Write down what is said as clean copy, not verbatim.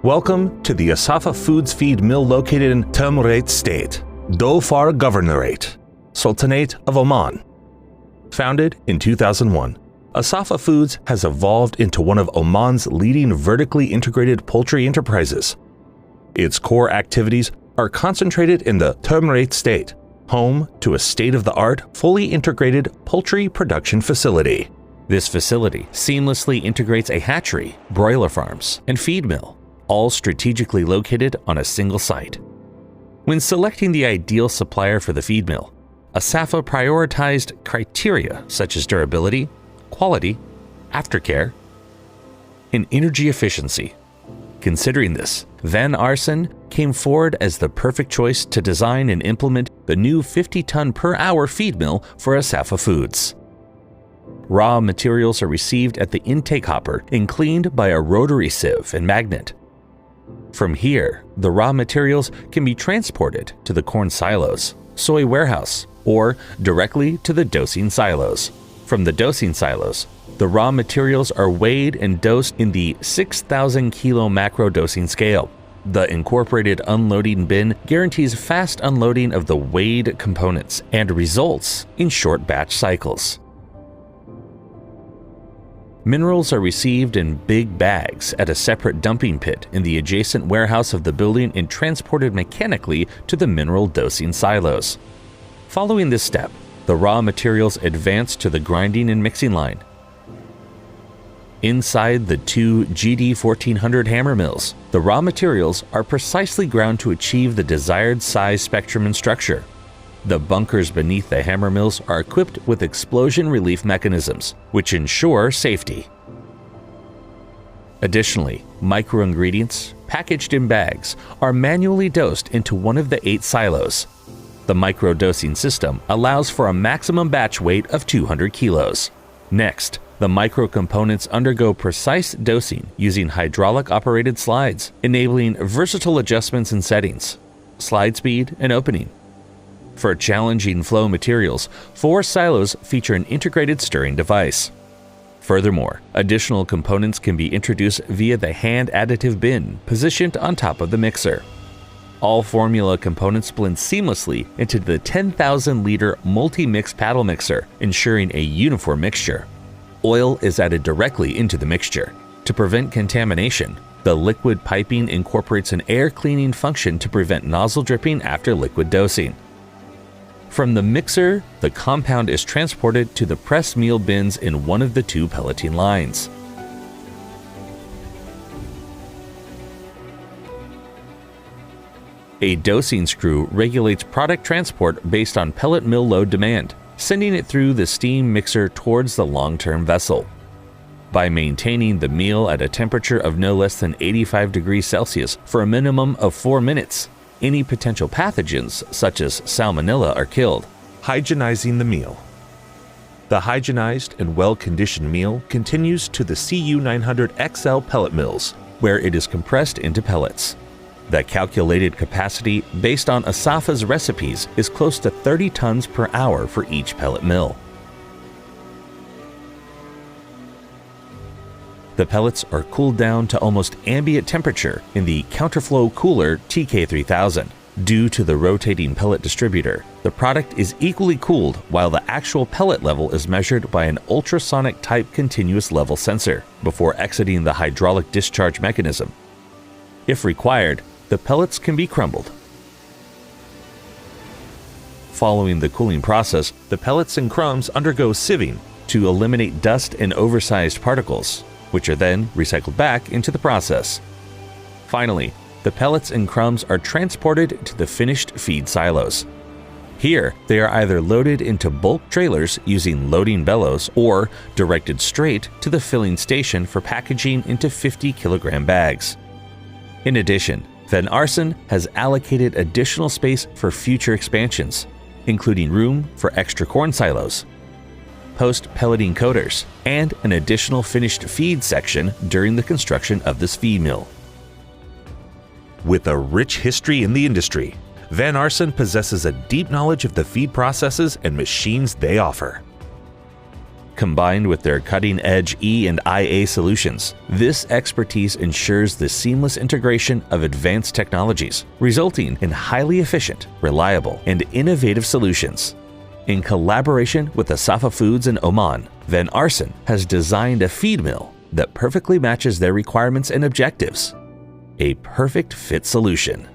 Welcome to the ASaffa Foods feed mill located in Tamarate State, Dhofar Governorate, Sultanate of Oman. Founded in 2001, ASaffa Foods has evolved into one of Oman's leading vertically integrated poultry enterprises. Its core activities are concentrated in the Tamarate State, home to a state-of-the-art, fully integrated poultry production facility. This facility seamlessly integrates a hatchery, broiler farms, and feed mill, all strategically located on a single site. When selecting the ideal supplier for the feed mill, ASaffa prioritized criteria such as durability, quality, aftercare, and energy efficiency. Considering this, Van Arsen came forward as the perfect choice to design and implement the new 50-ton per hour feed mill for ASaffa Foods. Raw materials are received at the intake hopper and cleaned by a rotary sieve and magnet. From here, the raw materials can be transported to the corn silos, soy warehouse, or directly to the dosing silos. From the dosing silos, the raw materials are weighed and dosed in the 6,000 kilo macro dosing scale. The incorporated unloading bin guarantees fast unloading of the weighed components and results in short batch cycles. Minerals are received in big bags at a separate dumping pit in the adjacent warehouse of the building and transported mechanically to the mineral dosing silos. Following this step, the raw materials advance to the grinding and mixing line. Inside the two GD 1400 hammer mills, the raw materials are precisely ground to achieve the desired size, spectrum, and structure. The bunkers beneath the hammer mills are equipped with explosion relief mechanisms, which ensure safety. Additionally, micro-ingredients, packaged in bags, are manually dosed into one of the 8 silos. The micro-dosing system allows for a maximum batch weight of 200 kilos. Next, the micro-components undergo precise dosing using hydraulic-operated slides, enabling versatile adjustments in settings, slide speed, and opening. For challenging flow materials, 4 silos feature an integrated stirring device. Furthermore, additional components can be introduced via the hand additive bin positioned on top of the mixer. All formula components blend seamlessly into the 10,000-liter multi-mix paddle mixer, ensuring a uniform mixture. Oil is added directly into the mixture. To prevent contamination, the liquid piping incorporates an air cleaning function to prevent nozzle dripping after liquid dosing. From the mixer, the compound is transported to the press meal bins in one of the 2 pelleting lines. A dosing screw regulates product transport based on pellet mill load demand, sending it through the steam mixer towards the long-term vessel. By maintaining the meal at a temperature of no less than 85 degrees Celsius for a minimum of 4 minutes, any potential pathogens, such as salmonella, are killed. Hygienizing the meal. The hygienized and well-conditioned meal continues to the CU900XL pellet mills, where it is compressed into pellets. The calculated capacity based on ASaffa's recipes is close to 30 tons per hour for each pellet mill. The pellets are cooled down to almost ambient temperature in the counterflow cooler TK3000. Due to the rotating pellet distributor, the product is equally cooled while the actual pellet level is measured by an ultrasonic type continuous level sensor before exiting the hydraulic discharge mechanism. If required, the pellets can be crumbled. Following the cooling process, the pellets and crumbs undergo sieving to eliminate dust and oversized particles, which are then recycled back into the process. Finally, the pellets and crumbs are transported to the finished feed silos. Here, they are either loaded into bulk trailers using loading bellows or directed straight to the filling station for packaging into 50-kilogram bags. In addition, Van Arsen has allocated additional space for future expansions, including room for extra corn silos, post-pelleting coaters, and an additional finished feed section during the construction of this feed mill. With a rich history in the industry, Van Arsen possesses a deep knowledge of the feed processes and machines they offer. Combined with their cutting-edge E and IA solutions, this expertise ensures the seamless integration of advanced technologies, resulting in highly efficient, reliable, and innovative solutions. In collaboration with ASaffa Foods in Oman, Van Arsen has designed a feed mill that perfectly matches their requirements and objectives. A perfect fit solution.